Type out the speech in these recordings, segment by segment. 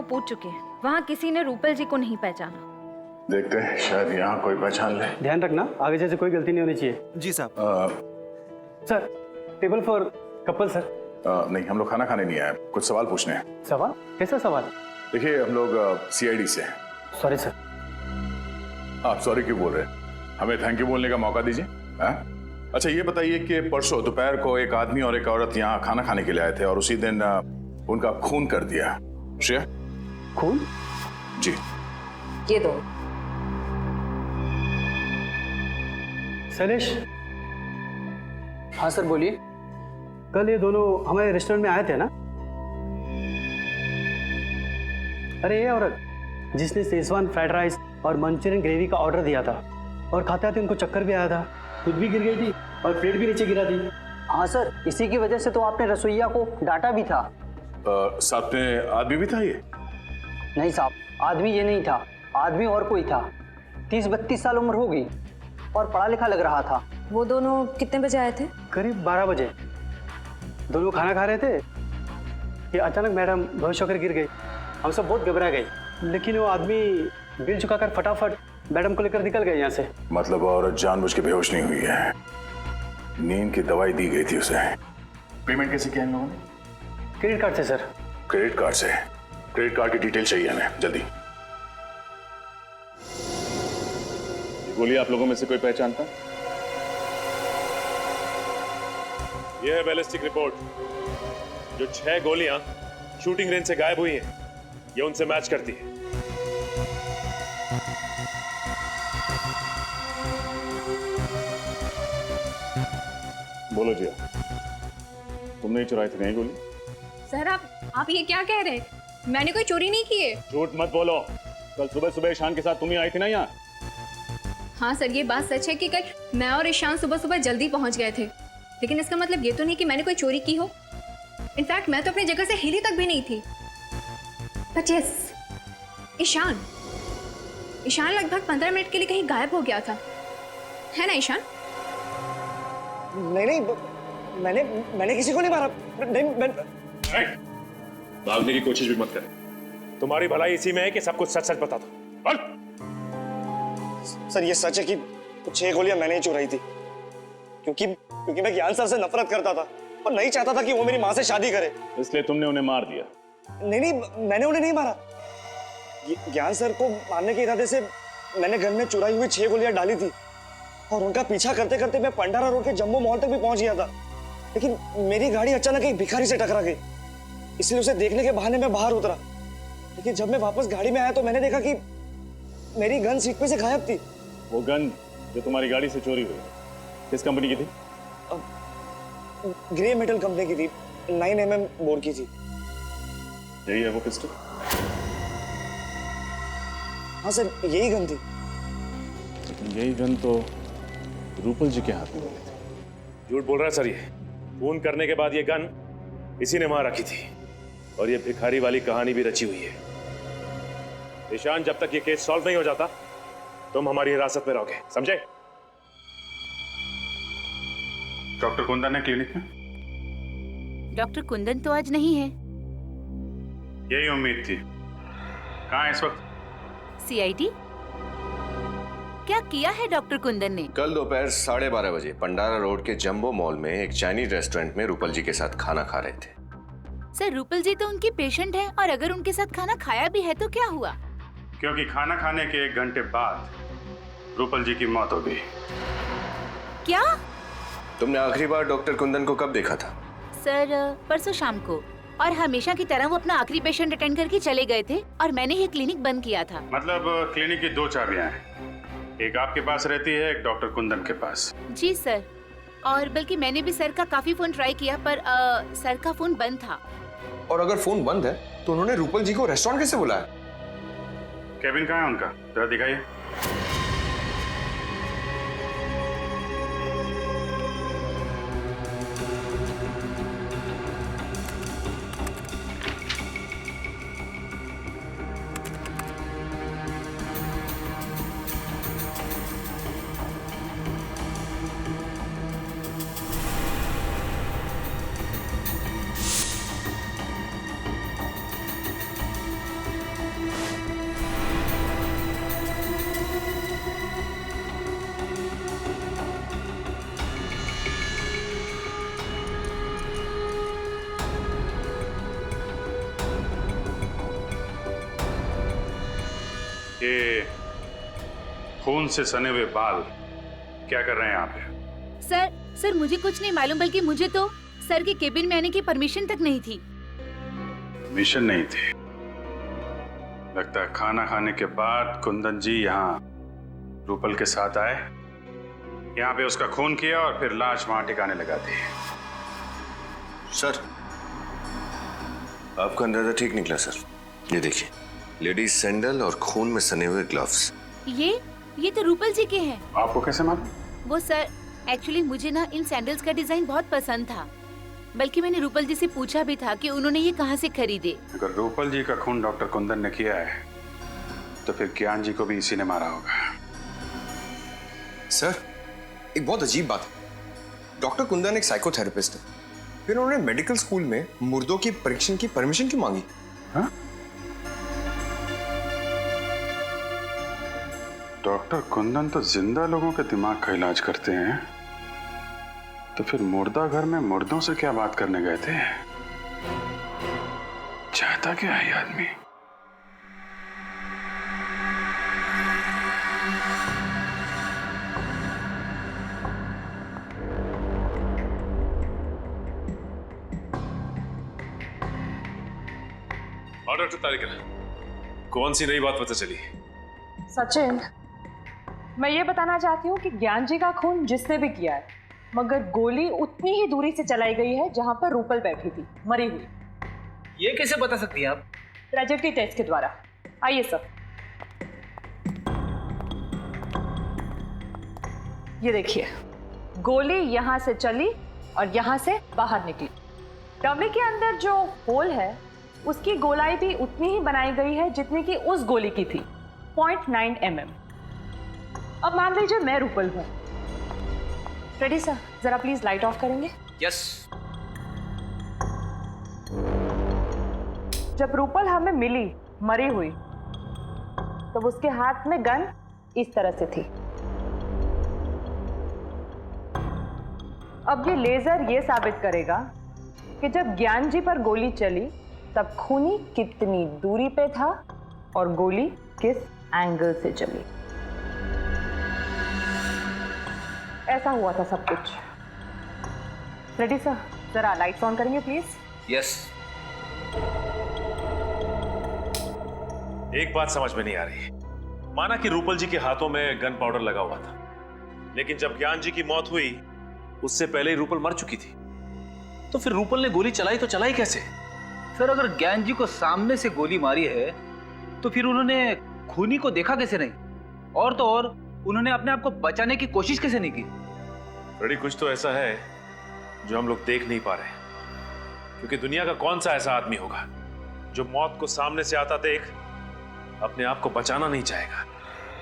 पूछ चुके हैं, वहाँ किसी ने रूपल जी को नहीं पहचाना। देखते हैं, शायद यहाँ कोई पहचान ले। ध्यान रखना, आगे जैसे कोई गलती नहीं होनी चाहिए। जी साहब। Sir, table for couple sir. नहीं, हम लोग खाना खाने नहीं आए, कुछ सवाल पूछने हैं। सवाल? कैसा सवाल? देखिए, हम लोग CID से हैं। Sorry sir. आप सॉरी क्यों बोल रहे हैं? हमें थैंक यू बोलने का मौका दीजिए। अच्छा, ये बताइए कि परसों दोपहर को एक आदमी और एक औरत यहाँ खाना खाने के लिए आए थे और उसी दिन उनका खून कर दिया। श्रेया? खून? जी। ये दो। शैलेश। हाँ सर बोलिए। कल ये दोनों हमारे रेस्टोरेंट में आए थे ना? अरे ये औरत जिसने शेजवान फ्राइड राइस और मंचूरियन ग्रेवी का ऑर्डर दिया था और खाते आते उनको चक्कर भी आया था, खुद भी गिर गई थी और प्लेट भी नीचे गिरा दी। हाँ सर, इसी की वजह से तो आपने रसोइया को डांटा भी था। साथ में आदमी भी था ये? नहीं साहब, आदमी ये नहीं था, आदमी और कोई था। 30-32 साल उम्र होगी और पढ़ा लिखा लग रहा था। वो दोनों कितने बजे आए थे? करीब 12 बजे। दोनों खाना खा रहे थे कि अचानक मैडम बेहोश होकर गिर गई। हम सब बहुत घबरा गए, लेकिन वो आदमी बिल चुकाकर फटाफट मैडम को लेकर निकल गए यहाँ से। मतलब औरत जानबूझ के बेहोश नहीं हुई है, नींद की दवाई दी गई थी उसे। पेमेंट कैसे किया इन लोगों ने? क्रेडिट कार्ड से सर। क्रेडिट कार्ड से? क्रेडिट कार्ड की डिटेल चाहिए हमें, जल्दी। बोलिए, आप लोगों में से कोई पहचानता? यह है बैलिस्टिक रिपोर्ट। जो 6 गोलियां शूटिंग रेंज से गायब हुई हैं, ये उनसे मैच करती है। बोलो जी, तुमने ही चुराई थी नहीं गोली? सर आप ये क्या कह रहे हैं? मैंने कोई चोरी नहीं की है। झूठ मत बोलो। कल सुबह सुबह ईशान के साथ तुम ही आई थी ना यहाँ? हाँ सर, ये बात सच है कि कल मैं और ईशान सुबह सुबह जल्दी पहुंच गए थे, लेकिन इसका मतलब ये तो नहीं कि मैंने कोई चोरी की हो। इनफैक्ट मैं तो अपनी जगह से हिली तक भी नहीं थी। बट यस, ईशान लगभग 15 मिनट के लिए कहीं गायब हो गया था, है ना ईशान? नहीं, मैंने किसी को नहीं मारा। नहीं, भागने की कोशिश भी मत करें। तुम्हारी भलाई इसी में है कि सब कुछ सच सच बता दो। सर ये सच है कि 6 गोलियां मैंने ही चुराई थी, क्योंकि मैं ज्ञान सर से नफरत करता था और नहीं चाहता था कि वो मेरी माँ से शादी करे। इसलिए तुमने उन्हें मार दिया? नहीं, मैंने उन्हें नहीं मारा। ज्ञान सर को मारने के इरादे से मैंने घर में चुराई हुई 6 गोलियां डाली थी और उनका पीछा करते करते मैं पंडारा रोड के जम्बो मॉल तक भी पहुंच गया था, लेकिन मेरी गाड़ी अचानक एक भिखारी से टकरा गई। इसलिए उसे देखने के बहाने मैं बाहर उतरा, लेकिन जब मैं वापस गाड़ी में आया तो मैंने देखा कि मेरी गन सीट पे से गायब थी। वो गन जो तुम्हारी गाड़ी से चोरी हुई किस कंपनी की थी? ग्रे मेटल कंपनी की थी, 9mm बोर की थी। यही है वो पिस्टल? हाँ सर, यही गन थी। यही गन तो रूपल जी के हाथ में मिली थी। झूठ बोल रहा है सर। ये खून करने के बाद ये गन इसी ने वहां रखी थी और ये भिखारी वाली कहानी भी रची हुई है। ईशान, जब तक ये केस सॉल्व नहीं हो जाता तुम हमारी हिरासत में रहोगे, समझे? डॉक्टर कुंदन है क्लिनिक में? डॉक्टर कुंदन तो आज नहीं है। यही उम्मीद थी। कहाँ है इस वक्त? CID? क्या किया है डॉक्टर कुंदन ने? कल दोपहर 12:30 बजे पंडारा रोड के जंबो मॉल में एक चाइनीज रेस्टोरेंट में रूपल जी के साथ खाना खा रहे थे। सर, रूपल जी तो उनकी पेशेंट है और अगर उनके साथ खाना खाया भी है तो क्या हुआ? क्योंकि खाना खाने के 1 घंटे बाद रूपल जी की मौत हो गई। क्या? तुमने आखिरी बार डॉक्टर कुंदन को कब देखा था? सर, परसों शाम को, और हमेशा की तरह वो अपना आखिरी पेशेंट अटेंड करके चले गए थे और मैंने ही क्लिनिक बंद किया था। मतलब क्लिनिक की 2 चाबियां हैं, एक आपके पास रहती है, एक डॉक्टर कुंदन के पास। जी सर, और बल्कि मैंने भी सर का काफी फोन ट्राई किया पर सर का फोन बंद था। और अगर फोन बंद है तो उन्होंने रूपल जी को रेस्टोरेंट कैसे बुलाया? केबिन कहाँ है उनका, जरा दिखाइए। ये खून से सने हुए बाल क्या कर रहे हैं यहाँ पे? सर मुझे कुछ नहीं मालूम, बल्कि मुझे तो सर के केबिन में आने की परमिशन तक नहीं थी। मिशन नहीं थी। लगता है खाना खाने के बाद कुंदन जी यहाँ रूपल के साथ आए, यहाँ पे उसका खून किया और फिर लाश वहां टिकाने लगा दी। सर, आपका अंदाजा ठीक निकला सर। ये देखिए, लेडीज सैंडल और खून में सने हुए ग्लव्स। ये तो रूपल जी के हैं। आपको कैसे मालूम? वो सर, एक्चुअली मुझे ना इन सैंडल्स का डिजाइन बहुत पसंद था, बल्कि मैंने रूपल जी से पूछा भी था कि उन्होंने ये कहाँ से खरीदे। अगर रूपल जी का खून डॉक्टर कुंदन ने किया है तो फिर ज्ञान जी को भी इसी ने मारा होगा। सर, एक बहुत अजीब बात है। डॉक्टर कुंदन एक साइकोथेरेपिस्ट है, फिर उन्होंने मेडिकल स्कूल में मुर्दों की परीक्षण की परमिशन क्यों मांगी? हाँ? डॉक्टर कुंदन तो जिंदा लोगों के दिमाग का इलाज करते हैं, तो फिर मुर्दा घर में मुर्दों से क्या बात करने गए थे? चाहता क्या है ये आदमी? और डॉक्टर तारिका, कौन सी नई बात पता चली? सचिन, मैं ये बताना चाहती हूँ कि ज्ञान जी का खून जिसने भी किया है, मगर गोली उतनी ही दूरी से चलाई गई है जहां पर रूपल बैठी थी, मरी हुई। ये कैसे बता सकती हैं आप? ट्रेजेडी टेस्ट के द्वारा। आइए सर, ये देखिए, गोली यहां से चली और यहां से बाहर निकली। डमी के अंदर जो होल है उसकी गोलाई भी उतनी ही बनाई गई है जितनी कि उस गोली की थी, 0.9 mm। अब मान लीजिए मैं रूपल हूं। रेडी सर, जरा प्लीज लाइट ऑफ करेंगे? यस। जब रूपल हमें मिली मरी हुई, तब उसके हाथ में गन इस तरह से थी। अब ये लेजर ये साबित करेगा कि जब ज्ञान जी पर गोली चली तब खूनी कितनी दूरी पे था और गोली किस एंगल से चली। ऐसा हुआ था सब कुछ। रेडी सर, जरा लाइट्स ऑन करेंगे प्लीज? यस। एक बात समझ में नहीं आ रही। माना कि रूपल जी के हाथों में गन पाउडर लगा हुआ था, लेकिन जब ज्ञान जी की मौत हुई उससे पहले ही रूपल मर चुकी थी, तो फिर रूपल ने गोली चलाई तो चलाई कैसे? सर, अगर ज्ञान जी को सामने से गोली मारी है तो फिर उन्होंने खूनी को देखा कैसे नहीं? और तो और उन्होंने अपने आप को बचाने की कोशिश कैसे नहीं की? बड़ी कुछ तो ऐसा है जो हम लोग देख नहीं पा रहे, क्योंकि दुनिया का कौन सा ऐसा आदमी होगा जो मौत को सामने से आता देख अपने आप को बचाना नहीं चाहेगा।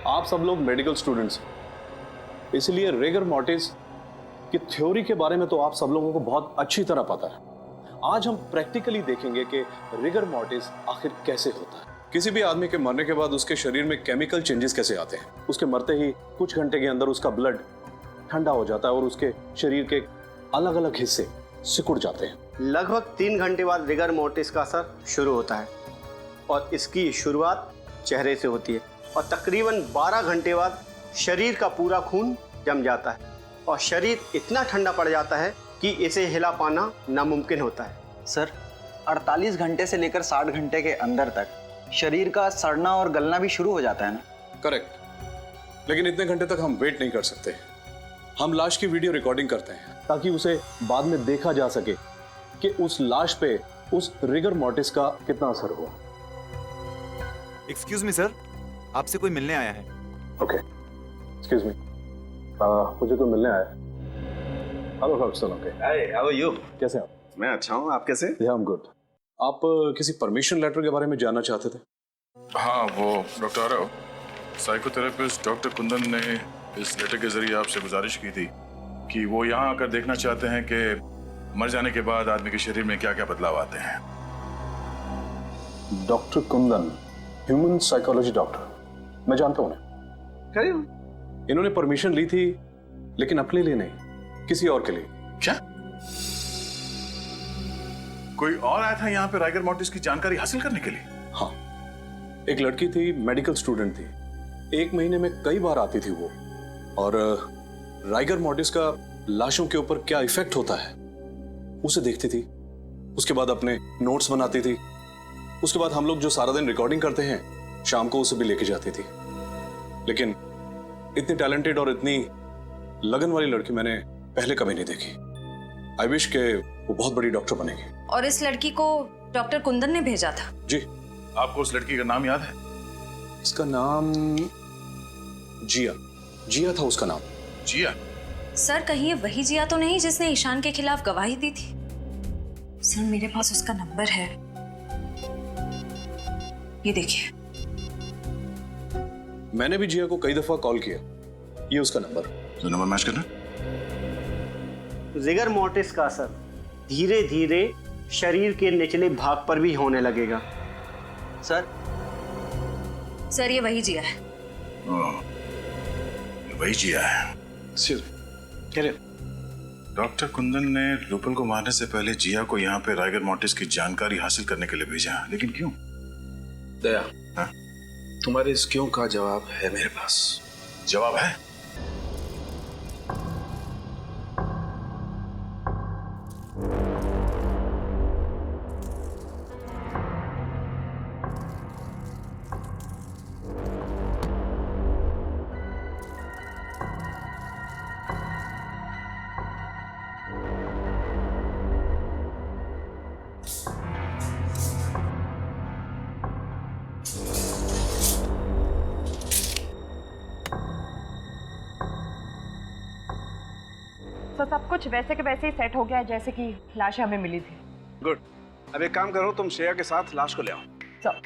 आप सब लोग मेडिकल स्टूडेंट्स हैं, इसलिए रिगर मोर्टिस की थ्योरी के बारे में तो आप सब लोगों को बहुत अच्छी तरह पता है। आज हम प्रैक्टिकली देखेंगे कि रिगर मोर्टिस आखिर कैसे होता है। किसी भी आदमी के मरने के बाद उसके शरीर में केमिकल चेंजेस कैसे आते हैं। उसके मरते ही कुछ घंटे के अंदर उसका ब्लड ठंडा हो जाता है और उसके शरीर के अलग अलग हिस्से सिकुड़ जाते हैं। लगभग 3 घंटे बाद रिगर मोर्टिस का असर शुरू होता है और इसकी शुरुआत चेहरे से होती है और तकरीबन 12 घंटे बाद शरीर का पूरा खून जम जाता है और शरीर इतना ठंडा पड़ जाता है कि इसे हिला पाना नामुमकिन होता है। सर, 48 घंटे से लेकर 60 घंटे के अंदर तक शरीर का सड़ना और गलना भी शुरू हो जाता है ना? करेक्ट, लेकिन इतने घंटे तक हम वेट नहीं कर सकते। हम लाश की वीडियो रिकॉर्डिंग करते हैं ताकि उसे बाद में देखा जा सके कि उस लाश पे उस रिगर मोर्टिस का कितना असर हुआ। एक्सक्यूज मी सर, आपसे कोई मिलने आया है। ओके, एक्सक्यूज मी, मुझे कोई मिलने आया है। Hello doctor. Okay, hi, how are you? कैसे हैं? मैं अच्छा हूँ, आप कैसे? या, आई एम गुड। आप किसी परमिशन लेटर के बारे में जानना चाहते थे? हाँ, वो doctor Aarav, psychotherapist doctor Kundan ने इस लेटर के जरिए आपसे गुजारिश की थी कि वो यहाँ आकर देखना चाहते हैं कि मर जाने के बाद आदमी के शरीर में क्या क्या बदलाव आते हैं। Doctor Kundan, human psychology doctor, मैं जानता हूँ उन्हें। इन्होंने परमिशन ली थी, लेकिन अपने लिए नहीं, किसी और के लिए। क्या? कोई और आया था यहाँ पे राइगर मोर्टिस की जानकारी हासिल करने के लिए? हाँ, एक लड़की थी, मेडिकल स्टूडेंट थी। 1 महीने में कई बार आती थी वो, और राइगर मॉर्टिस का लाशों के ऊपर क्या इफेक्ट होता है उसे देखती थी। उसके बाद अपने नोट्स बनाती थी। उसके बाद हम लोग जो सारा दिन रिकॉर्डिंग करते हैं, शाम को उसे भी लेके जाती थी। लेकिन इतनी टैलेंटेड और इतनी लगन वाली लड़की मैंने पहले कभी नहीं देखी। आई विश के वो बहुत बड़ी डॉक्टर बनेगी। और इस लड़की को डॉक्टर कुंदन ने भेजा था? जी। आपको उस लड़की का नाम याद है? इसका नाम जिया। जिया था उसका नाम। जिया? सर कहीं ये वही जिया तो नहीं जिसने ईशान के खिलाफ गवाही दी थी? सर मेरे पास उसका नंबर है, ये देखिए। मैंने भी जिया को कई दफा कॉल किया, ये उसका नंबर। तो नंबर मैच करना। रिगर मोर्टिस का असर धीरे धीरे शरीर के निचले भाग पर भी होने लगेगा। सर ये वही जिया है। वही जिया है। डॉक्टर कुंदन ने रूपल को मारने से पहले जिया को यहाँ पे राइगर मॉर्टिस की जानकारी हासिल करने के लिए भेजा, लेकिन क्यों? दया, तुम्हारे इस क्यों का जवाब है मेरे पास। जवाब है? तो सब कुछ वैसे के वैसे ही सेट हो गया है जैसे कि लाश हमें मिली थी। गुड। अब एक काम करो, तुम श्रेया के साथ लाश को ले आओ। सर।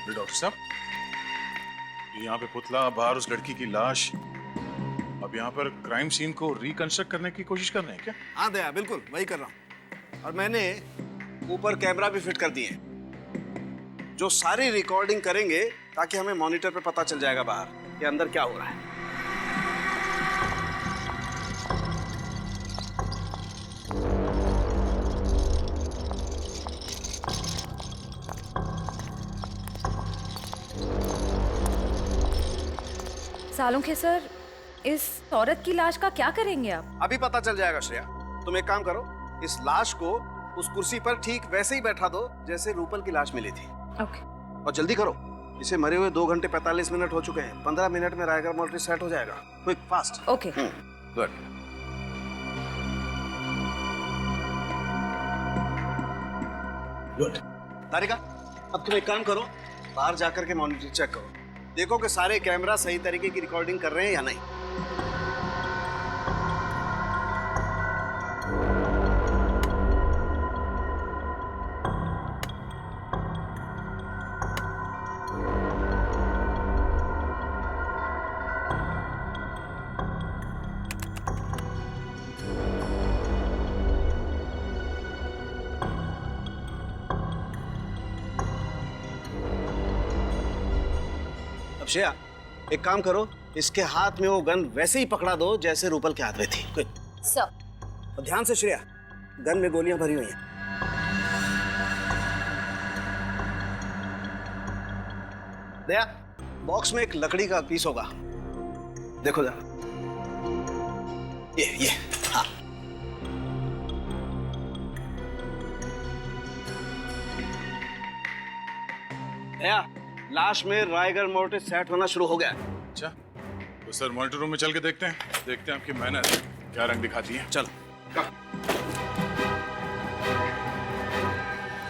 डॉक्टर साहब, यहाँ पे पुतला, बाहर उस लड़की की लाश, अब यहाँ पर क्राइम सीन को रिकंस्ट्रक्ट करने की कोशिश कर रहे हैं क्या? हाँ दया, बिल्कुल वही कर रहा हूँ। और मैंने ऊपर कैमरा भी फिट कर दिए हैं जो सारी रिकॉर्डिंग करेंगे, ताकि हमें मॉनिटर पे पता चल जाएगा बाहर कि अंदर क्या हो रहा है। सालुंखे सर, इस औरत की लाश का क्या करेंगे आप? अभी पता चल जाएगा श्रेया। तुम एक काम करो, इस लाश को उस कुर्सी पर ठीक वैसे ही बैठा दो जैसे रूपल की लाश मिली थी। ओके। और जल्दी करो, इसे मरे हुए 2 घंटे 45 मिनट हो चुके हैं। 15 मिनट में राइगर मॉर्टिस सेट हो जाएगा। Quick, fast. Okay. Good. Good. Tarika, अब तुम एक काम करो, बाहर जाकर के मॉनिटर चेक करो, देखो कि सारे कैमरा सही तरीके की रिकॉर्डिंग कर रहे हैं या नहीं। श्रेया, एक काम करो, इसके हाथ में वो गन वैसे ही पकड़ा दो जैसे रूपल के हाथ में थी। क्विक। सर। और ध्यान से श्रेया, गन में गोलियां भरी हुई हैं। दया, बॉक्स में एक लकड़ी का पीस होगा, देखो जरा। ये हाँ। दया, लाश में राइगर मॉर्टिस सेट होना शुरू हो गया। अच्छा, तो सर मॉनिटर रूम में चल के देखते हैं आपकी मेहनत क्या रंग दिखाती है। चल।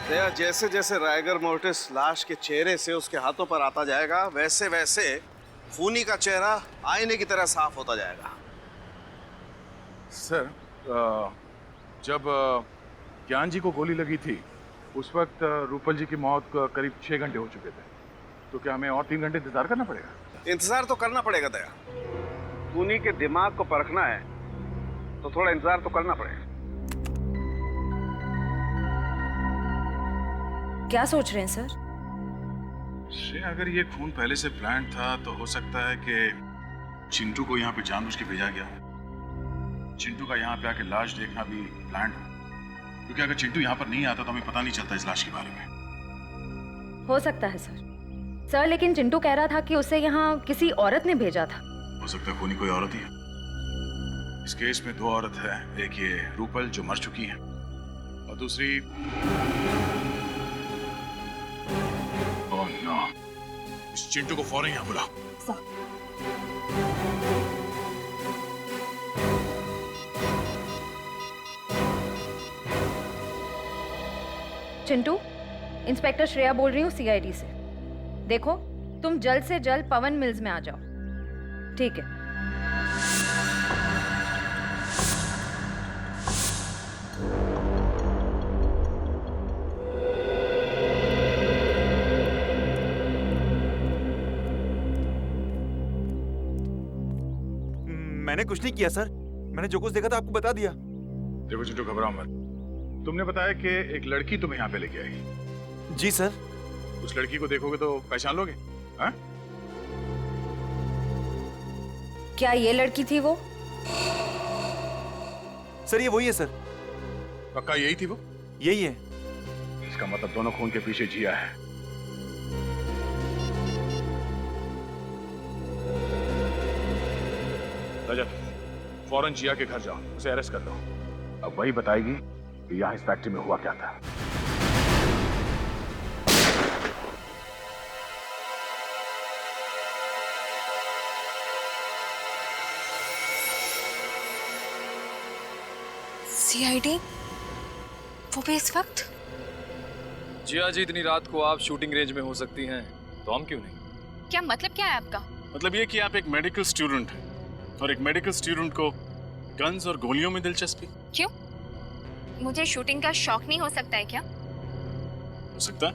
दया, जैसे जैसे राइगर मॉर्टिस लाश के चेहरे से उसके हाथों पर आता जाएगा, वैसे वैसे खूनी का चेहरा आईने की तरह साफ होता जाएगा। सर, जब ज्ञान जी को गोली लगी थी उस वक्त रूपल जी की मौत करीब 6 घंटे हो चुके थे, तो क्या हमें और 3 घंटे इंतजार करना पड़ेगा? इंतजार तो करना पड़ेगा दया। खूनी के दिमाग को परखना है तो थोड़ा इंतजार तो करना पड़ेगा। क्या सोच रहे हैं सर? श्रेया, अगर ये खून पहले से प्लान था तो हो सकता है कि चिंटू को यहाँ पे जानबूझ के भेजा गया। चिंटू का यहाँ पे आके लाश देखना भी प्लान हो। क्योंकि अगर चिंटू यहाँ पर नहीं आता तो हमें पता नहीं चलता इस लाश के बारे में। हो सकता है सर। सर लेकिन चिंटू कह रहा था कि उसे यहाँ किसी औरत ने भेजा था। हो सकता है खूनी कोई औरत ही है। इस केस में 2 औरत है, एक ये रूपल जो मर चुकी है और दूसरी ओह नो, इस चिंटू को फौरन यहाँ बुला। चिंटू, इंस्पेक्टर श्रेया बोल रही हूँ सीआईडी से। देखो तुम जल्द से जल्द पवन मिल्स में आ जाओ, ठीक है? मैंने कुछ नहीं किया सर, मैंने जो कुछ देखा था आपको बता दिया। देखो चिंटू, घबराओ मत। तुमने बताया कि एक लड़की तुम्हें यहाँ पे लेके आई। जी सर। उस लड़की को देखोगे तो पहचान लोगे? हाँ? क्या ये लड़की थी वो? सर ये वही है सर। पक्का यही थी वो? यही है। इसका मतलब दोनों खून के पीछे जिया है। रजत, फौरन जिया के घर जाओ, उसे अरेस्ट कर लो। अब वही बताएगी कि यहाँ इस फैक्ट्री में हुआ क्या था। सीआईडी? वो भी इस वक्त? जिया जी, इतनी रात को आप शूटिंग रेंज में हो सकती हैं, तो हम क्यों नहीं? क्या मतलब क्या है आपका? मतलब ये कि आप एक मेडिकल स्टूडेंट हैं और एक मेडिकल स्टूडेंट को गन्स और गोलियों में दिलचस्पी। क्यों? मुझे शूटिंग का शौक नहीं हो सकता है क्या? हो सकता है,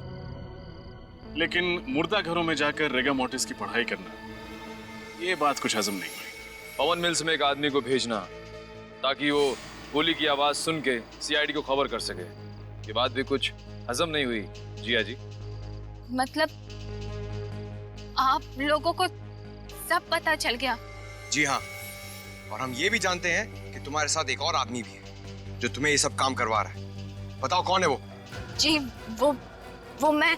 लेकिन मुर्दा घरों में जाकर रेगा मोटिस की पढ़ाई करना, ये बात कुछ हजम नहीं हुई। पवन मिल्स में एक आदमी को भेजना ताकि वो गोली की आवाज सुन के सीआईडी को खबर कर सके, ये बात भी कुछ हजम नहीं हुई जिया जी। मतलब आप लोगों को सब पता चल गया? जी हाँ, और हम ये भी जानते हैं कि तुम्हारे साथ एक और आदमी भी है जो तुम्हें ये सब काम करवा रहा है। बताओ कौन है वो? जी वो मैं।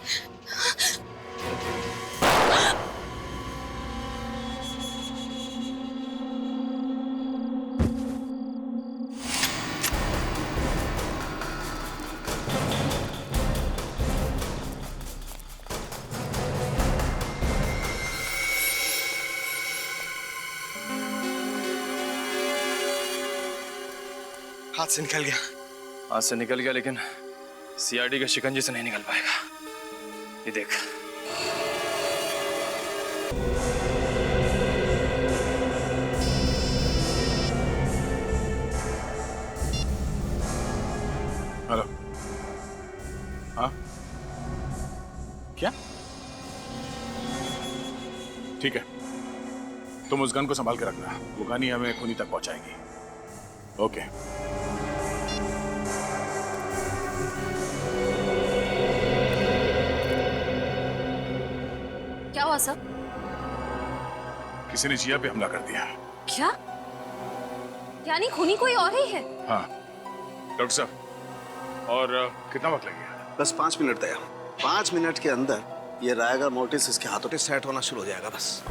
हाथ से निकल गया। हाथ से निकल गया, लेकिन सीआईडी के शिकंजे से नहीं निकल पाएगा। ये देख। हेलो। हाँ? क्या? ठीक है, तुम उस गन को संभाल के रखना, वो गन ही हमें खूनी तक पहुंचाएगी। ओके। क्या हुआ सर? किसी ने जिया पे हमला कर दिया। क्या? यानी खूनी कोई और ही है? हाँ डॉक्टर साहब, और कितना वक्त लगेगा? बस 5 मिनट तैयार। 5 मिनट के अंदर ये रायगा मोटिस इसके हाथों पे सेट होना शुरू हो जाएगा बस।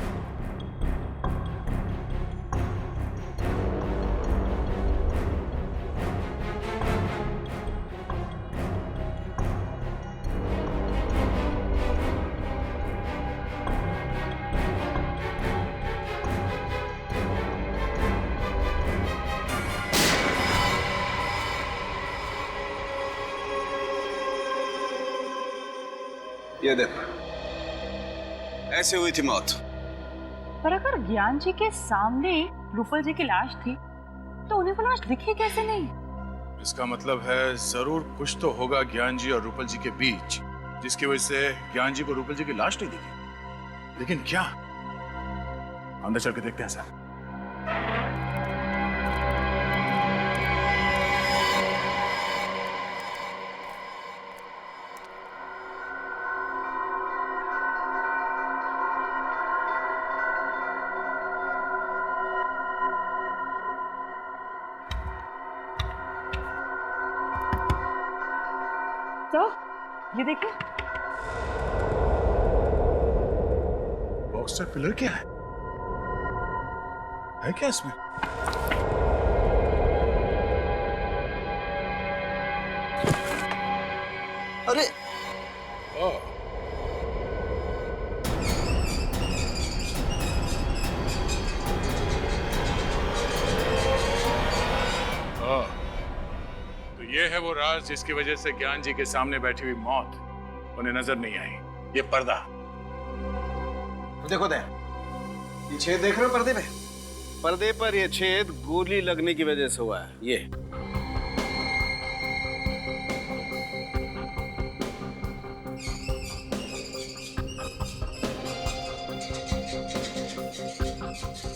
ये देख, ऐसे हुई थी मौत। पर अगर ज्ञान जी के सामने रूपल जी की लाश थी तो उन्हें वो लाश दिखी कैसे नहीं? इसका मतलब है जरूर कुछ तो होगा ज्ञान जी और रूपल जी के बीच, जिसकी वजह से ज्ञान जी को रूपल जी की लाश नहीं दिखी। लेकिन क्या? अंदर चल के देखते हैं सर। तो ये देखिए। बॉक्सर पिलर क्या है क्या इसमें? अरे तो ये है वो राज जिसकी वजह से ज्ञान जी के सामने बैठी हुई मौत उन्हें नजर नहीं आई। ये पर्दा। देखो दया, ये छेद देख रहे हो पर्दे पे? पर्दे पर ये छेद गोली लगने की वजह से हुआ है। ये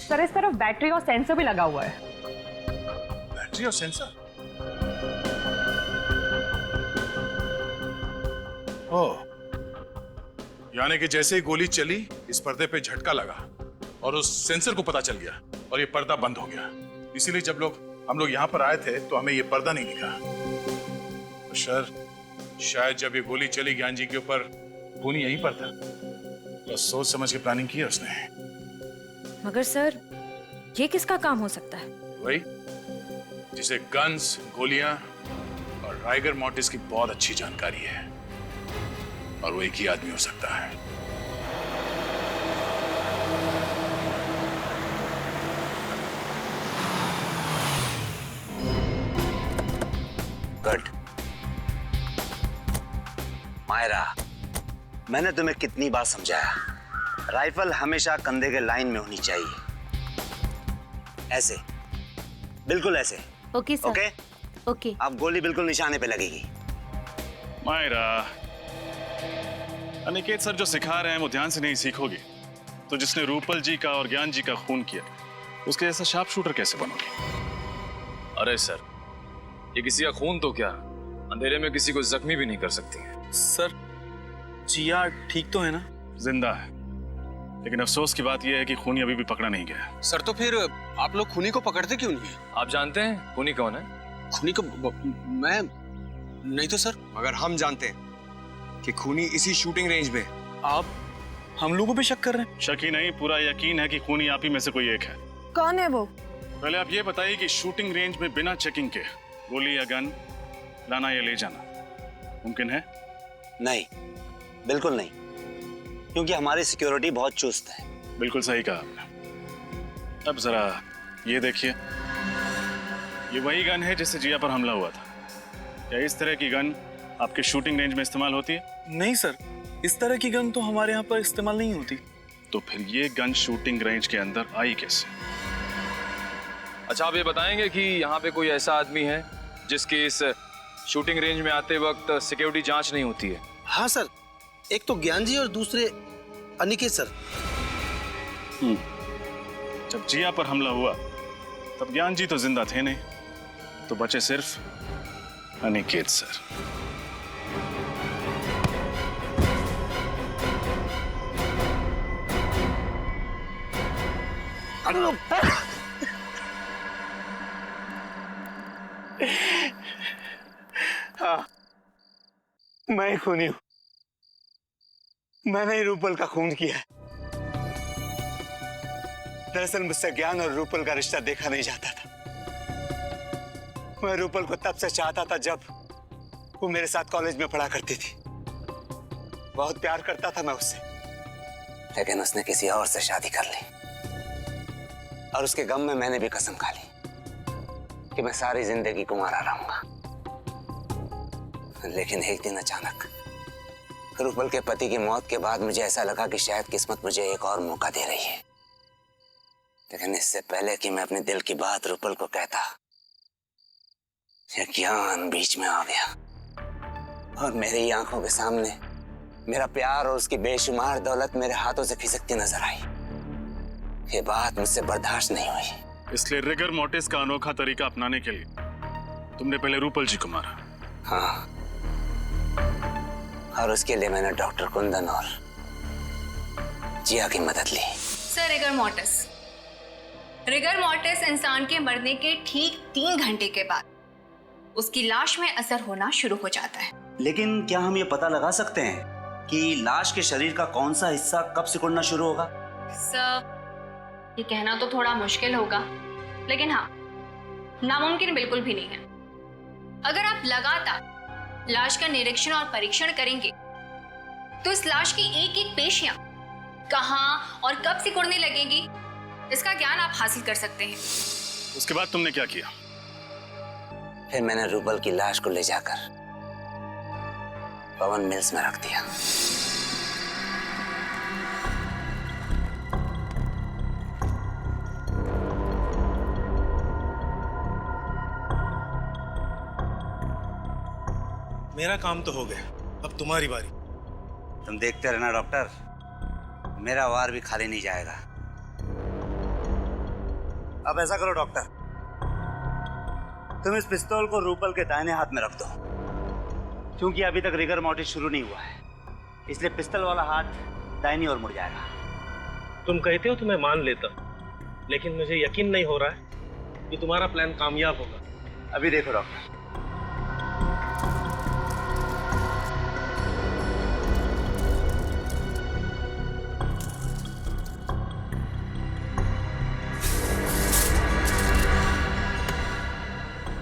सर इस तरफ बैटरी और सेंसर भी लगा हुआ है। बैटरी और सेंसर? ओह, यानी कि जैसे ही गोली चली इस पर्दे पे झटका लगा और उस सेंसर को पता चल गया और ये पर्दा बंद हो गया। इसीलिए जब हम लोग यहाँ पर आए थे तो हमें ये पर्दा नहीं दिखा। तो शायद जब ये गोली चली ज्ञान जी के ऊपर, खूनी यहीं पर था। तो सोच समझ के प्लानिंग की है उसने। मगर सर ये किसका काम हो सकता है? वही जिसे गन्स, गोलियां और राइगर मॉर्टिस की बहुत अच्छी जानकारी है, और वो एक ही आदमी हो सकता है। गुड मायरा, मैंने तुम्हें कितनी बार समझाया, राइफल हमेशा कंधे के लाइन में होनी चाहिए। ऐसे, बिल्कुल ऐसे। Okay sir. Okay okay. अब गोली बिल्कुल निशाने पे लगेगी। मायरा, अनिकेत सर जो सिखा रहे हैं वो ध्यान से नहीं सीखोगी तो जिसने रूपल जी का और ज्ञान जी का खून किया उसके जैसा शार्प शूटर कैसे बनोगे? अरे सर, ये किसी का खून तो क्या, अंधेरे में किसी को जख्मी भी नहीं कर सकती है। सर, जिया ठीक तो है ना? जिंदा है, लेकिन अफसोस की बात यह है कि खूनी अभी भी पकड़ा नहीं गया। सर, तो फिर आप लोग खूनी को पकड़ते क्यों नहीं? आप जानते हैं खूनी कौन है? खूनी को मैं नहीं तो सर। मगर हम जानते हैं कि खूनी इसी शूटिंग रेंज में। आप हम लोगों पे शक कर रहे हैं? शक ही नहीं, पूरा यकीन है कि खूनी आप ही में से कोई एक है। कौन है वो? पहले आप ये बताइए कि शूटिंग रेंज में बिना चेकिंग के गोली या गन लाना या ले जाना मुमकिन है? नहीं, बिल्कुल नहीं, क्योंकि हमारी सिक्योरिटी बहुत चुस्त है। बिल्कुल सही कहा आपने। अब जरा ये देखिए, ये वही गन है जिससे जिया पर हमला हुआ था। क्या इस तरह की गन आपके शूटिंग रेंज में इस्तेमाल होती है? नहीं सर, इस तरह की गन तो हमारे यहाँ पर इस्तेमाल नहीं होती। तो फिर ये गन शूटिंग रेंज के अंदर आई कैसे? अच्छा, आप ये बताएंगे कि यहाँ पे कोई ऐसा आदमी है जिसकी इस शूटिंग रेंज में आते वक्त सिक्योरिटी जांच नहीं होती है? हाँ सर, एक तो ज्ञान जी और दूसरे अनिकेत सर। जब जिया पर हमला हुआ तब ज्ञान जी तो जिंदा थे नहीं, तो बचे सिर्फ अनिकेत सर। हाँ, मैं खूनी हूं। मैंने ही रूपल का खून किया है। दरअसल मुझसे ज्ञान और रूपल का रिश्ता देखा नहीं जाता था। मैं रूपल को तब से चाहता था जब वो मेरे साथ कॉलेज में पढ़ा करती थी। बहुत प्यार करता था मैं उससे, लेकिन उसने किसी और से शादी कर ली। और उसके गम में मैंने भी कसम खा ली कि मैं सारी जिंदगी कुंवारा रहूंगा। लेकिन एक दिन अचानक रूपल के पति की मौत के बाद मुझे ऐसा लगा कि शायद किस्मत मुझे एक और मौका दे रही है। लेकिन इससे पहले कि मैं अपने दिल की बात रूपल को कहता, ये ज्ञान बीच में आ गया और मेरी आंखों के सामने मेरा प्यार और उसकी बेशुमार दौलत मेरे हाथों से खिसकती नजर आई। ये बात मुझसे बर्दाश्त नहीं हुई। इसलिए रिगर मोर्टिस का अनोखा तरीका अपनाने के लिए तुमने पहले रूपल जी को मारा। हाँ, और उसके लिए मैंने डॉक्टर कुंदन और जिया की मदद ली। सर, रिगर मॉर्टिस इंसान के मरने के ठीक 3 घंटे के बाद उसकी लाश में असर होना शुरू हो जाता है। लेकिन क्या हम ये पता लगा सकते हैं कि लाश के शरीर का कौन सा हिस्सा कब सिकुड़ना शुरू होगा? सर, ये कहना तो थोड़ा मुश्किल होगा, लेकिन हाँ, नामुमकिन बिल्कुल भी नहीं है। अगर आप लगातार लाश का निरीक्षण और परीक्षण करेंगे तो इस लाश की एक एक पेशियां कहाँ और कब सिकुड़ने लगेंगी, इसका ज्ञान आप हासिल कर सकते हैं। उसके बाद तुमने क्या किया? फिर मैंने रूपल की लाश को ले जाकर पवन मिल्स में रख दिया। मेरा काम तो हो गया, अब तुम्हारी बारी। तुम देखते रहना डॉक्टर, मेरा वार भी खाली नहीं जाएगा। अब ऐसा करो डॉक्टर, तुम इस पिस्तौल को रूपल के दाहिने हाथ में रख दो, क्योंकि अभी तक रिगर मोर्टिस शुरू नहीं हुआ है, इसलिए पिस्तौल वाला हाथ दाहिनी ओर मुड़ जाएगा। तुम कहते हो तो मैं मान लेता, लेकिन मुझे यकीन नहीं हो रहा है कि तुम्हारा प्लान कामयाब होगा। अभी देखो डॉक्टर,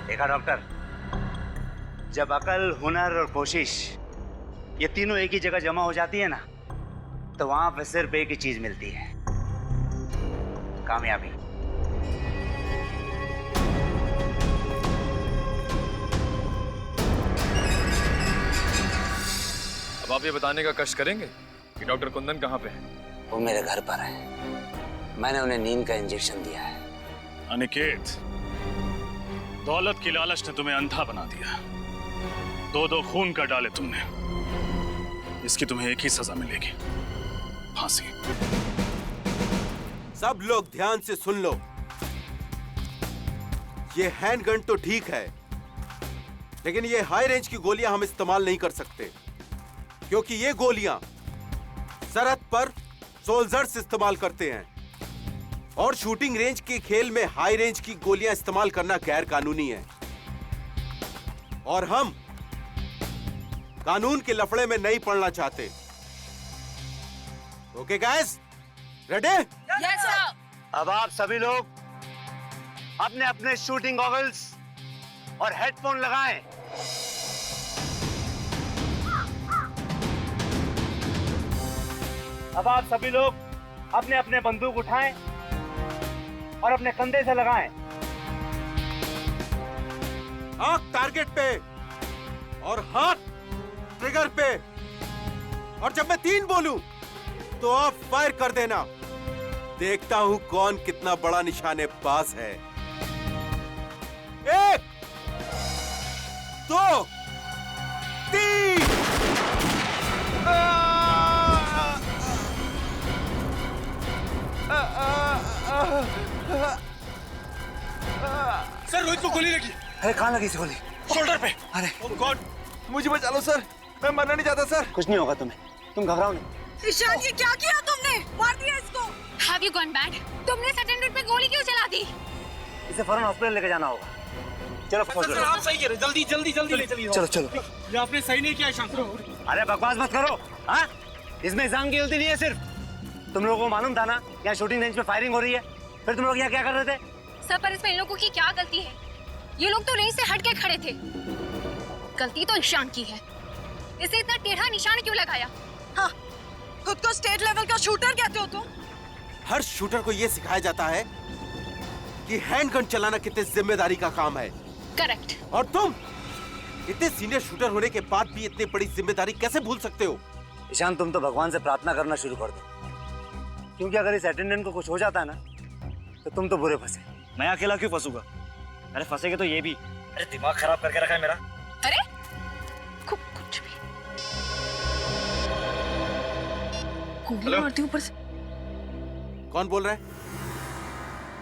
देखा डॉक्टर, जब अकल, हुनर और कोशिश ये तीनों एक ही जगह जमा हो जाती है ना, तो वहां पे सिर्फ एक ही चीज मिलती है, कामयाबी। अब आप ये बताने का कष्ट करेंगे कि डॉक्टर कुंदन कहाँ पे है? वो मेरे घर पर है, मैंने उन्हें नींद का इंजेक्शन दिया है। अनिकेत, दौलत की लालच ने तुम्हें अंधा बना दिया, दो खून कर डाले तुमने, इसकी तुम्हें एक ही सजा मिलेगी, फांसी। सब लोग ध्यान से सुन लो, ये हैंडगन तो ठीक है, लेकिन ये हाई रेंज की गोलियां हम इस्तेमाल नहीं कर सकते, क्योंकि ये गोलियां सरहद पर सोल्जर्स इस्तेमाल करते हैं, और शूटिंग रेंज के खेल में हाई रेंज की गोलियां इस्तेमाल करना गैर कानूनी है, और हम कानून के लफड़े में नहीं पड़ना चाहते। Okay guys, ready? Yes sir. अब आप सभी लोग अपने अपने शूटिंग गॉगल्स और हेडफोन लगाएं। अब आप सभी लोग अपने अपने बंदूक उठाएं और अपने कंधे से लगाएं। आंख टारगेट पे और हाथ ट्रिगर पे, और जब मैं 3 बोलूं तो आप फायर कर देना। देखता हूं कौन कितना बड़ा निशानेबाज है। 1 2 3। सर, रोहित को गोली लगी। अरे कहाँ लगी इस गोली? शोल्डर पे। अरे ओह गॉड, मुझे बचा लो सर, मैं मरना नहीं चाहता सर। कुछ नहीं होगा तुम्हें, तुम घबराओ नहीं। ईशान, ये क्या किया तुमने? मार दिया इसको। Have you gone mad? तुमने अटेंडेंट पे गोली क्यों चला दी? इसे फौरन हॉस्पिटल लेके जाना होगा। चलो सर, आप सही कह रहे, जल्दी जल्दी जल्दी ले चलिए। चलो चलो। ये आपने सही नहीं किया ईशान। अरे बकवास मत करो, हाँ? इसमें ईशान की गलती नहीं है सिर्फ। तुम लोगों को मालूम था ना यहाँ शूटिंग रेंज पे फायरिंग हो रही है, फिर तुम लोग यहाँ क्या कर रहे थे? सर, पर इसमें इन लोगों की क्या गलती है? ये लोग तो रेंज से हट के खड़े थे। गलती तो ईशान की है, इसे इतना टेढ़ा निशान क्यों लगाया? हाँ, खुद को स्टेट लेवल का शूटर कहते हो तुम? हर शूटर को यह सिखाया जाता है कि हैंडगन चलाना कितनी जिम्मेदारी का काम है। करेक्ट। और तुम इतने सीनियर शूटर होने के बाद भी इतनी बड़ी जिम्मेदारी कैसे भूल सकते हो? ईशान, तुम तो भगवान से प्रार्थना करना शुरू कर दो, क्योंकि अगर इस अटेंडेंट को कुछ हो जाता है ना, तो तुम तो बुरे फंसे। मैं अकेला क्यों फंसूंगा? अरे फंसेगे तो ये भी। अरे दिमाग खराब करके रखा है मेरा। अरे कुछ भी गोली मारती ऊपर से। कौन बोल रहा है?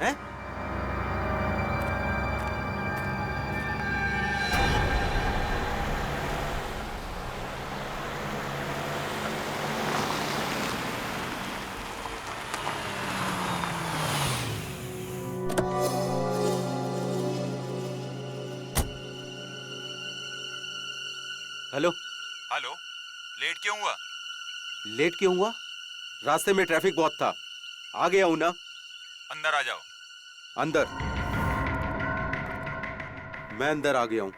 हैं? हेलो। हेलो, लेट क्यों हुआ? लेट क्यों हुआ? रास्ते में ट्रैफिक बहुत था। आ गया हूं ना। अंदर आ जाओ। अंदर? मैं अंदर आ गया हूं।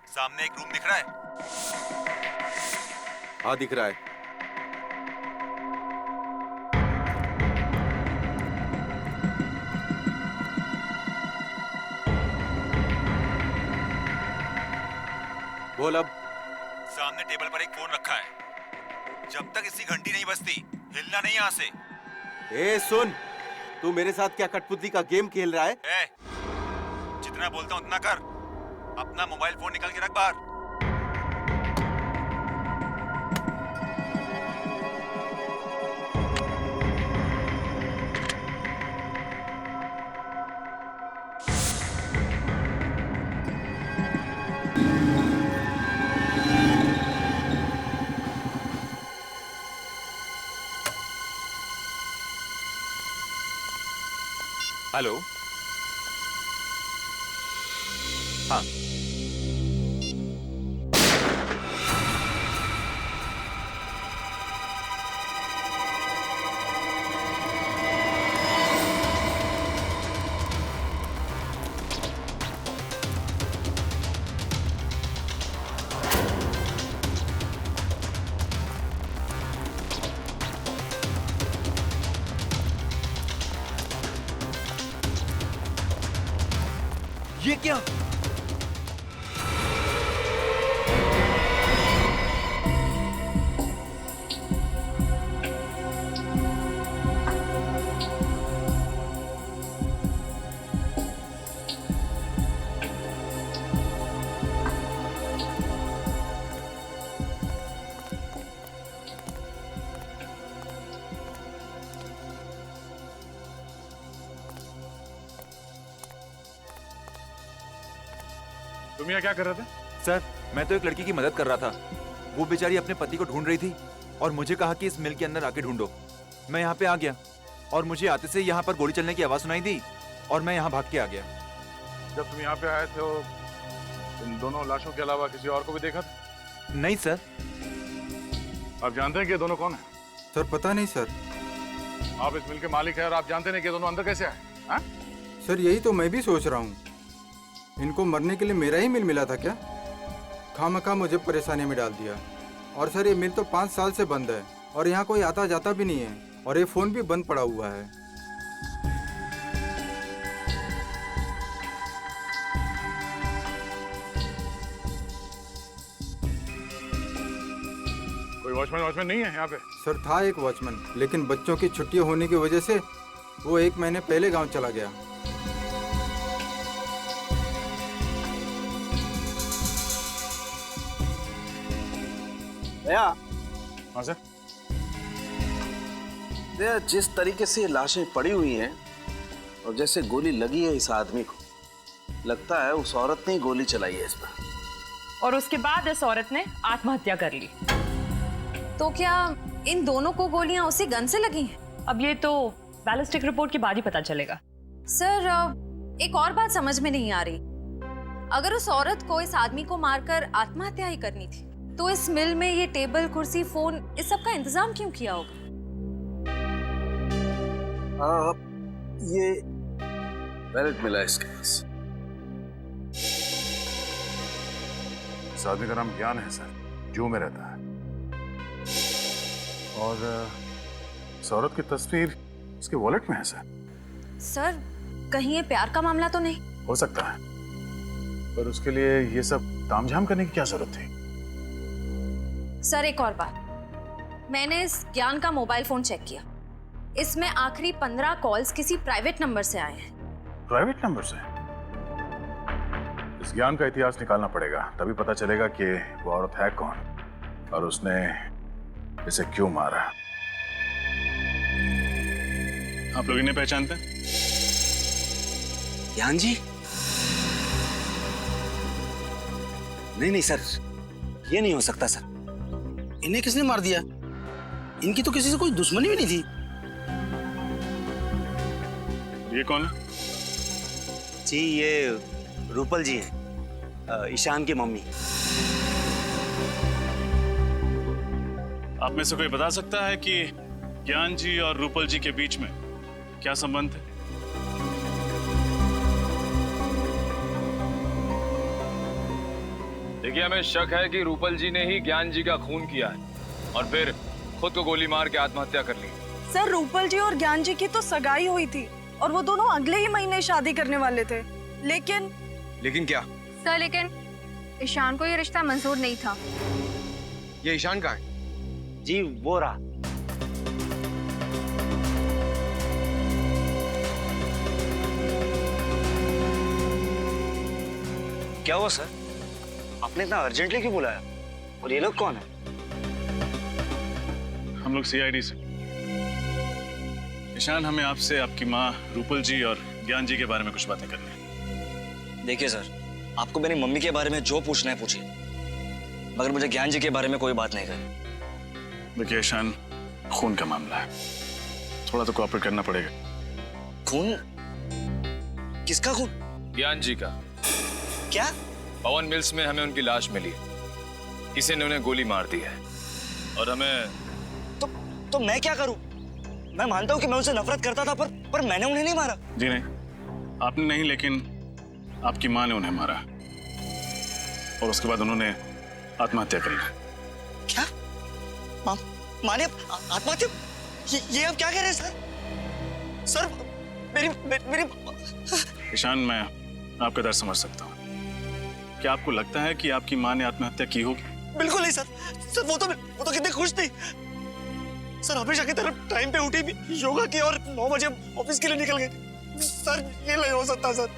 सामने एक रूम दिख रहा है? हाँ, दिख रहा है। बोल अब। सामने टेबल पर एक फोन रखा है। जब तक इसकी घंटी नहीं बजती हिलना नहीं यहाँ से। ए सुन, तू मेरे साथ क्या कठपुतली का गेम खेल रहा है? जितना बोलता हूँ उतना कर। अपना मोबाइल फोन निकाल के रख बाहर। हेलो। हाँ, ये क्या? तुम यहाँ क्या कर रहे थे? सर, मैं तो एक लड़की की मदद कर रहा था। वो बेचारी अपने पति को ढूंढ रही थी और मुझे कहा कि इस मिल के अंदर आके ढूंढो। मैं यहाँ पे आ गया और मुझे आते से यहाँ पर गोली चलने की आवाज सुनाई दी और मैं यहाँ भाग के आ गया। जब तुम यहाँ पे आए थे तो इन दोनों लाशों के अलावा किसी और को भी देखा था? नहीं सर। आप जानते हैं कि ये दोनों कौन है? सर पता नहीं सर। आप इस मिल के मालिक हैं और आप जानते नहीं कि ये दोनों अंदर कैसे आए? हाँ? सर यही तो मैं भी सोच रहा हूँ। इनको मरने के लिए मेरा ही मिल मिला था क्या? खामखा मुझे परेशानी में डाल दिया। और सर ये मिल तो 5 साल से बंद है और यहाँ कोई आता जाता भी नहीं है और ये फ़ोन भी बंद पड़ा हुआ है। कोई वॉचमैन नहीं है यहाँ पे? सर था एक वॉचमैन, लेकिन बच्चों की छुट्टियाँ होने की वजह से वो 1 महीने पहले गाँव चला गया। भैया। हाँ सर। भैया, जिस तरीके से ये लाशें पड़ी हुई हैं और जैसे गोली लगी है इस आदमी को, लगता है उस औरत ने ही गोली चलाई है इस पर। और उसके बाद इस औरत ने आत्महत्या कर ली। तो क्या इन दोनों को गोलियां उसी गन से लगी हैं? अब ये तो बैलिस्टिक रिपोर्ट के बाद ही पता चलेगा। सर, एक और बात समझ में नहीं आ रही। अगर उस औरत को इस आदमी को मारकर आत्महत्या ही करनी थी तो इस मिल में ये टेबल, कुर्सी, फोन, इस सब का इंतजाम क्यों किया होगा? ये बैलेट मिला इसके पास। इस आदमी का नाम ज्ञान है सर, जू में रहता है। और इस औरत की तस्वीर उसके वॉलेट में है सर। सर, कहीं ये प्यार का मामला तो नहीं? हो सकता है, पर उसके लिए ये सब तामझाम करने की क्या जरूरत थी? सर, एक और बात, मैंने इस ज्ञान का मोबाइल फोन चेक किया। इसमें आखिरी 15 कॉल्स किसी प्राइवेट नंबर से आए हैं। प्राइवेट नंबर से? इस ज्ञान का इतिहास निकालना पड़ेगा, तभी पता चलेगा कि वो औरत है कौन और उसने इसे क्यों मारा। आप लोग इन्हें पहचानते हैं? ज्ञान जी? नहीं सर, ये नहीं हो सकता सर। इन्हें किसने मार दिया? इनकी तो किसी से कोई दुश्मनी भी नहीं थी। ये कौन है? जी, ये रूपल जी हैं, ईशान की मम्मी। आप में से कोई बता सकता है कि ज्ञान जी और रूपल जी के बीच में क्या संबंध है? देखिए, हमें शक है कि रूपल जी ने ही ज्ञान जी का खून किया है और फिर खुद को गोली मार के आत्महत्या कर ली। सर, रूपल जी और ज्ञान जी की तो सगाई हुई थी और वो दोनों अगले ही महीने शादी करने वाले थे। लेकिन क्या? सर लेकिन ईशान को ये रिश्ता मंजूर नहीं था। ये ईशान कहाँ है? जी वो रहा। क्या हुआ सर? आपने इतना अर्जेंटली क्यों बुलाया? और ये लोग कौन है? हम लोग सीआईडी से। ईशान, हमें आपसे आपकी माँ रूपल जी और ज्ञान जी के बारे में कुछ बातें करनी है। देखिए सर, आपको मेरी मम्मी के बारे में जो पूछना है पूछिए, मगर मुझे ज्ञान जी के बारे में कोई बात नहीं करनी। देखिए ईशान, खून का मामला है, थोड़ा तो कोऑपरेट करना पड़ेगा। खून? किसका खून? ज्ञान जी का। क्या? पवन मिल्स में हमें उनकी लाश मिली, किसी ने उन्हें गोली मार दी है और हमें तो मैं क्या करूं? मैं मानता हूं कि मैं उनसे नफरत करता था, पर मैंने उन्हें नहीं मारा। जी नहीं, आपने नहीं, लेकिन आपकी माँ ने उन्हें मारा और उसके बाद उन्होंने आत्महत्या कर ली। क्या? माँ ने आत्महत्या? ये आप क्या कह रहे हैं सर? सर, मेरी ईशान, मैं आपका दर्द समझ सकता हूँ। क्या आपको लगता है कि आपकी माँ ने आत्महत्या की होगी? बिल्कुल नहीं सर। सर वो तो कितनी खुश थी सर, हमेशा की तरह टाइम पे उठी भी, योगा की और 9 बजे ऑफिस के लिए निकल गई। सर ये नहीं हो सकता सर।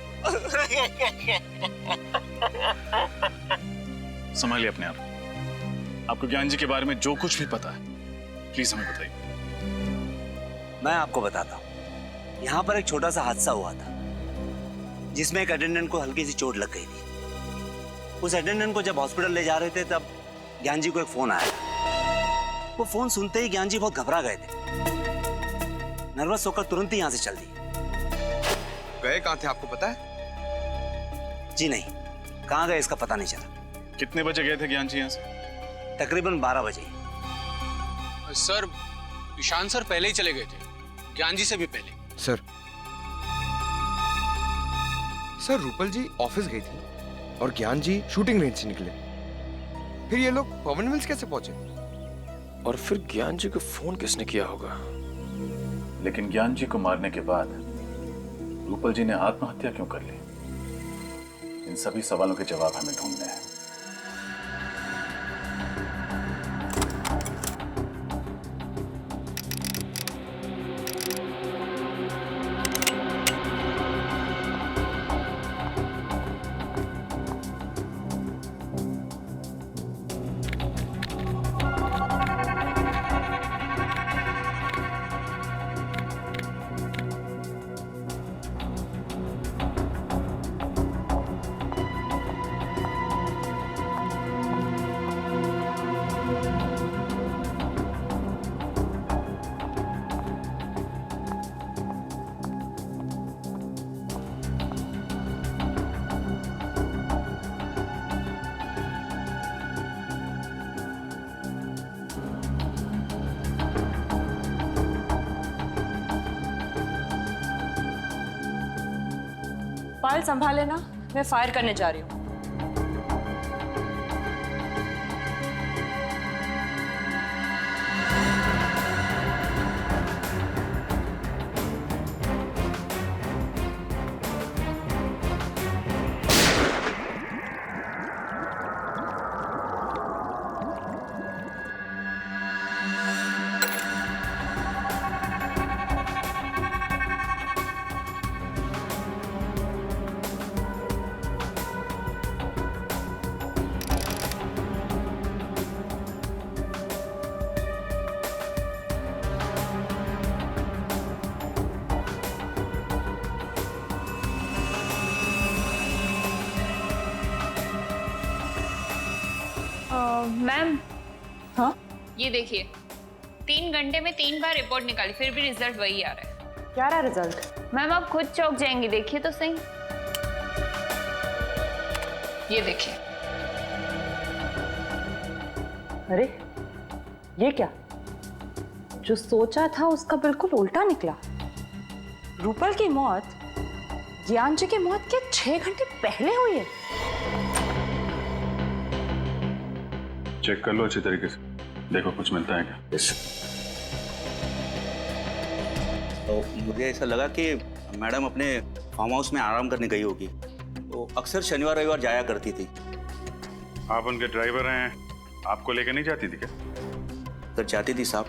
संभालिए अपने आप। आपको ज्ञान जी के बारे में जो कुछ भी पता है प्लीज हमें बताइए। मैं आपको बताता हूँ। यहाँ पर एक छोटा सा हादसा हुआ था जिसमें एक अटेंडेंट को हल्की सी चोट लग गई थी। उस अटेंडेंट को जब हॉस्पिटल ले जा रहे थे तब ज्ञान जी को एक फोन आया। वो फोन सुनते ही ज्ञान जी बहुत घबरा गए थे। नर्वस होकर तुरंत ही यहाँ से चल दिए। गए कहाँ थे आपको पता है? जी नहीं, कहाँ गए इसका पता नहीं चला। कितने बजे गए थे ज्ञान जी यहाँ से? तकरीबन 12 बजे। सर, ईशान सर पहले ही चले गए थे, ज्ञान जी से भी पहले। सर रूपल जी ऑफिस गई थी और ज्ञान जी शूटिंग रेंज से निकले। फिर ये लोग पवन मिल्स कैसे पहुंचे? और फिर ज्ञान जी को फोन किसने किया होगा? लेकिन ज्ञान जी को मारने के बाद रूपल जी ने आत्महत्या क्यों कर ली? इन सभी सवालों के जवाब हमें ढूंढने हैं। फाइल संभाले ना, मैं फायर करने जा रही हूँ। मैम, हाँ ये देखिए, 3 घंटे में 3 बार रिपोर्ट निकाली, फिर भी रिजल्ट वही आ रहा है। क्या रहा रिजल्ट? मैम आप खुद चौंक जाएंगी, देखिए तो सही। ये देखिए। अरे ये क्या? जो सोचा था उसका बिल्कुल उल्टा निकला। रूपल की मौत ज्ञान जी की मौत के 6 घंटे पहले हुई है। चेक कर लो अच्छी तरीके से, देखो कुछ मिलता है क्या। तो मुझे ऐसा लगा कि मैडम अपने फार्म हाउस में आराम करने गई होगी, तो अक्सर शनिवार रविवार जाया करती थी। आप उनके ड्राइवर हैं, आपको लेकर नहीं जाती थी क्या? सर जाती थी साहब,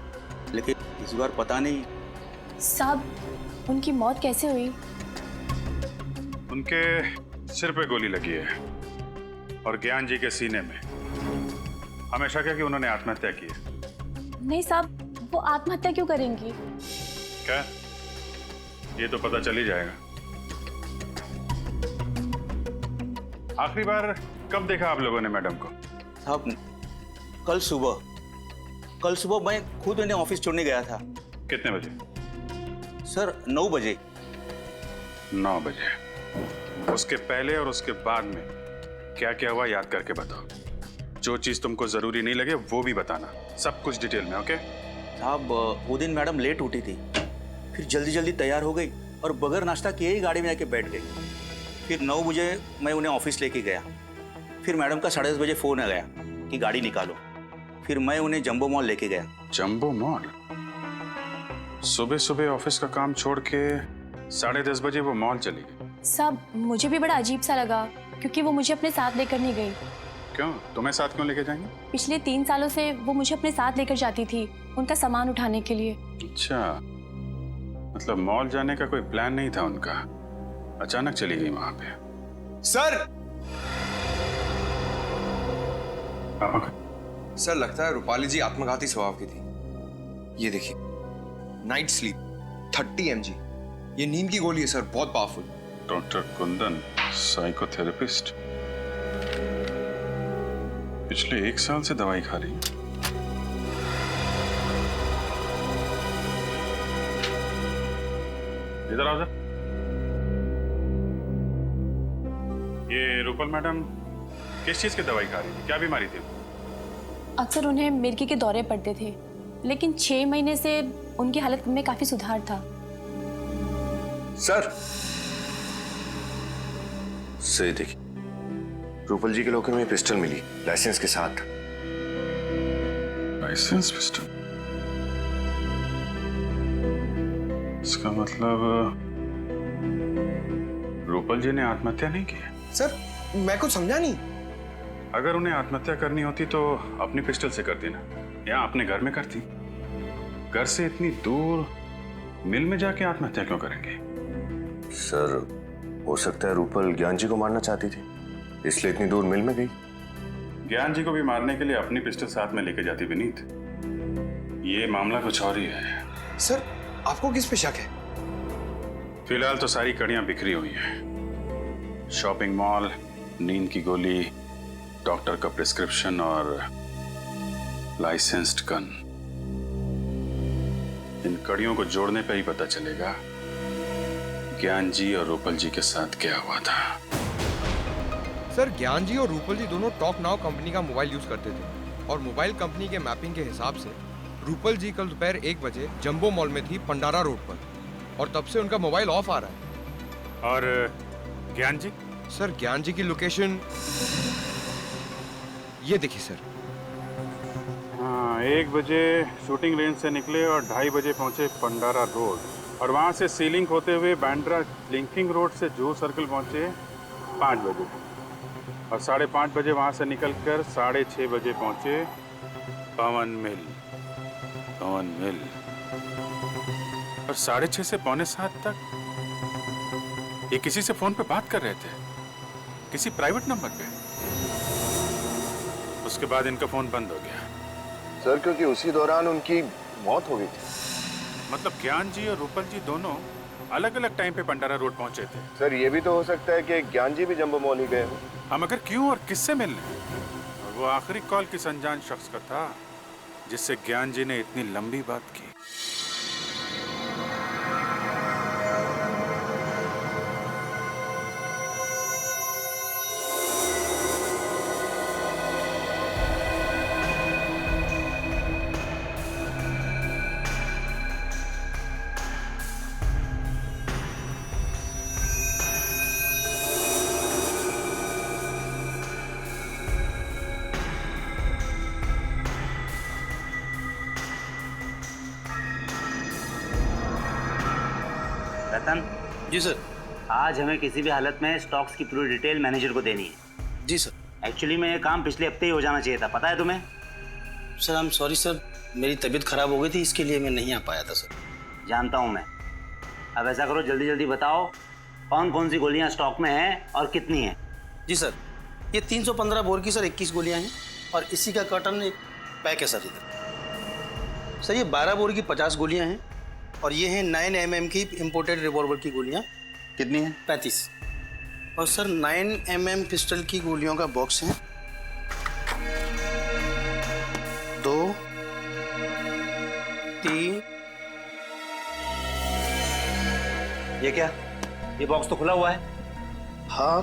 लेकिन इस बार पता नहीं। साहब, उनकी मौत कैसे हुई? उनके सिर पे गोली लगी है और ज्ञान जी के सीने में। हमें शक है कि उन्होंने आत्महत्या की है। नहीं साहब, वो आत्महत्या क्यों करेंगी? क्या? ये तो पता चल ही जाएगा। आखिरी बार कब देखा आप लोगों ने मैडम को? साहब कल सुबह मैं खुद उन्हें ऑफिस छोड़ने गया था। कितने बजे? सर 9 बजे। 9 बजे। उसके पहले और उसके बाद में क्या क्या हुआ याद करके बताओ। जो चीज तुमको जरूरी नहीं लगे वो भी बताना, सब कुछ डिटेल में। ओके साहब, वो दिन मैडम लेट उठी थी, फिर जल्दी जल्दी तैयार हो गई और बगैर नाश्ता किए ही गाड़ी में आके बैठ गई। फिर 9 बजे मैं उन्हें ऑफिस लेके गया। फिर मैडम का 10:30 बजे फोन आ गया कि गाड़ी निकालो। फिर मैं उन्हें जंबो मॉल लेके गया। Jumbo mall? सुबह सुबह ऑफिस का काम छोड़ के 10:30 बजे वो मॉल चली गई? साहब, मुझे भी बड़ा अजीब सा लगा, क्योंकि वो मुझे अपने साथ लेकर नहीं गई। क्यों? तुम्हें साथ क्यों लेके जाएंगे? पिछले 3 सालों से वो मुझे अपने साथ लेकर जाती थी, उनका सामान उठाने के लिए। अच्छा, मतलब मॉल जाने का कोई प्लान नहीं था उनका, अचानक चली गई वहां पे। सर सर, लगता है रूपाली जी आत्मघाती स्वभाव की थी। ये देखिए, नाइट स्लीप 30 mg, ये नींद की गोली है सर, बहुत पावरफुल। डॉक्टर कुंदन, साइकोथेरेपिस्ट, पिछले 1 साल से दवाई खा रही है। इधर आओ सर। ये रूपल मैडम किस चीज की दवाई खा रही थी? क्या बीमारी थी? अक्सर उन्हें मिर्गी के दौरे पड़ते थे, लेकिन 6 महीने से उनकी हालत में काफी सुधार था। सर से देखिए, रूपल जी के लॉकर में पिस्टल मिली, लाइसेंस के साथ। Licence pistol? इसका मतलब रूपल जी ने आत्महत्या नहीं की? सर मैं कुछ समझा नहीं। अगर उन्हें आत्महत्या करनी होती तो अपनी पिस्टल से करती ना, या अपने घर में करती। घर से इतनी दूर मिल में जाके आत्महत्या क्यों करेंगे? सर हो सकता है रूपल ज्ञान जी को मारना चाहती थी, इसलिए इतनी दूर मिल में गई। ज्ञान जी को भी मारने के लिए अपनी पिस्टल साथ में लेके जाती विनीत। ये मामला कुछ और ही है। सर आपको किस पे शक है? फिलहाल तो सारी कड़ियां बिखरी हुई हैं। शॉपिंग मॉल, नींद की गोली, डॉक्टर का प्रिस्क्रिप्शन और लाइसेंस्ड गन। इन कड़ियों को जोड़ने पे ही पता चलेगा ज्ञान जी और रूपल जी के साथ क्या हुआ था। सर, ज्ञान जी और रूपल जी दोनों टॉक नाउ कंपनी का मोबाइल यूज करते थे और मोबाइल कंपनी के मैपिंग के हिसाब से रूपल जी कल दोपहर 1 बजे जंबो मॉल में थी, पंडारा रोड पर, और तब से उनका मोबाइल ऑफ आ रहा है। और ज्ञान जी? सर ज्ञान जी की लोकेशन ये देखिए सर। हाँ, 1 बजे शूटिंग रेंज से निकले और 2:30 बजे पहुंचे पंडारा रोड, और वहां से सीलिंग होते हुए बांद्रा लिंकिंग रोड से जूहू सर्कल पहुंचे 5 बजे, और 5:30 बजे वहां से निकलकर 6:30 बजे पहुंचे पवन मिल। और 6:30 से 6:45 तक ये किसी से फोन पे बात कर रहे थे, किसी प्राइवेट नंबर पे। उसके बाद इनका फोन बंद हो गया। सर क्योंकि उसी दौरान उनकी मौत हो गई थी। मतलब ज्ञान जी और रूपल जी दोनों अलग अलग टाइम पे पंडारा रोड पहुंचे थे। सर ये भी तो हो सकता है कि ज्ञान जी भी जंबो मॉल ही गए हो। हम अगर क्यों और किससे मिलने? और वो आखिरी कॉल किस अनजान शख्स का था जिससे ज्ञान जी ने इतनी लंबी बात की? रतन। जी सर। आज हमें किसी भी हालत में स्टॉक्स की पूरी डिटेल मैनेजर को देनी है। जी सर। एक्चुअली में ये काम पिछले हफ्ते ही हो जाना चाहिए था, पता है तुम्हें? Sir I am sorry sir, मेरी तबीयत खराब हो गई थी, इसके लिए मैं नहीं आ पाया था सर। जानता हूँ मैं। अब ऐसा करो, जल्दी जल्दी बताओ कौन कौन सी गोलियाँ स्टॉक में हैं और कितनी हैं। जी सर, ये 315 बोर की सर 21 गोलियाँ हैं और इसी का कर्टन एक पैक है सर इधर। सर ये 12 बोर की 50 गोलियाँ हैं और ये हैं 9 mm की इम्पोर्टेड रिवॉल्वर की गोलियाँ। कितनी है? 35। और सर 9 mm पिस्टल की गोलियों का बॉक्स है 2 3। ये क्या? ये बॉक्स तो खुला हुआ है। हाँ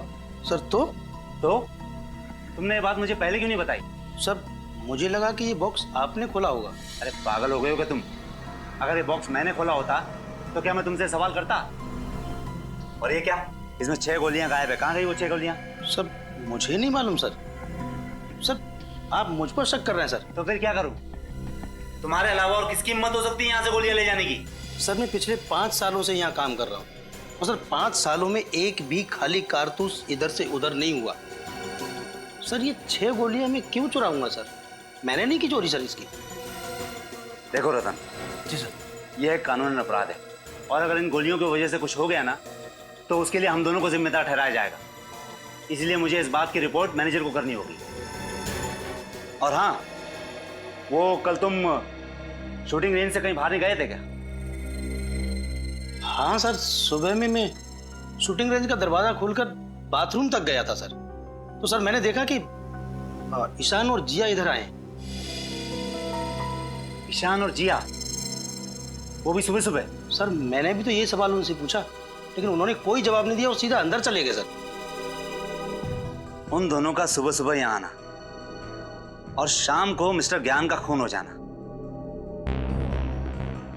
सर। तो तुमने ये बात मुझे पहले क्यों नहीं बताई? सर मुझे लगा कि ये बॉक्स आपने खोला होगा। अरे पागल हो गए हो क्या तुम? अगर ये बॉक्स मैंने खोला होता तो क्या मैं तुमसे सवाल करता? और ये क्या? इसमें 6 गोलियां गायब है, कहाँ गई वो 6 गोलियां? सर मुझे नहीं मालूम सर। सर आप मुझ पर शक कर रहे हैं सर। तो फिर क्या करूं? तुम्हारे अलावा और किसकी हिम्मत हो सकती है यहाँ से गोलियां ले जाने की? सर मैं पिछले 5 सालों से यहाँ काम कर रहा हूँ और सर 5 सालों में एक भी खाली कारतूस इधर से उधर नहीं हुआ। सर ये 6 गोलियां मैं क्यों चुराऊंगा सर? मैंने नहीं की चोरी सर इसकी। देखो रतन। जी सर। यह एक कानूनी अपराध है और अगर इन गोलियों की वजह से कुछ हो गया ना तो उसके लिए हम दोनों को जिम्मेदार ठहराया जाएगा। इसलिए मुझे इस बात की रिपोर्ट मैनेजर को करनी होगी। और हाँ, वो कल तुम शूटिंग रेंज से कहीं बाहर नहीं गए थे क्या? हाँ सर, सुबह में मैं शूटिंग रेंज का दरवाजा खोलकर बाथरूम तक गया था सर। तो सर मैंने देखा कि ईशान और जिया इधर आए। ईशान और जिया? वो भी सुबह सुबह? सर मैंने भी तो ये सवाल उनसे पूछा लेकिन उन्होंने कोई जवाब नहीं दिया और सीधा अंदर चले गए सर। उन दोनों का सुबह सुबह यहाँ आना और शाम को मिस्टर ज्ञान का खून हो जाना,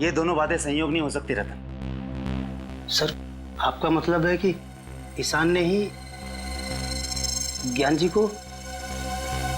ये दोनों बातें संयोग नहीं हो सकती रतन। सर आपका मतलब है कि ईशान ने ही ज्ञान जी को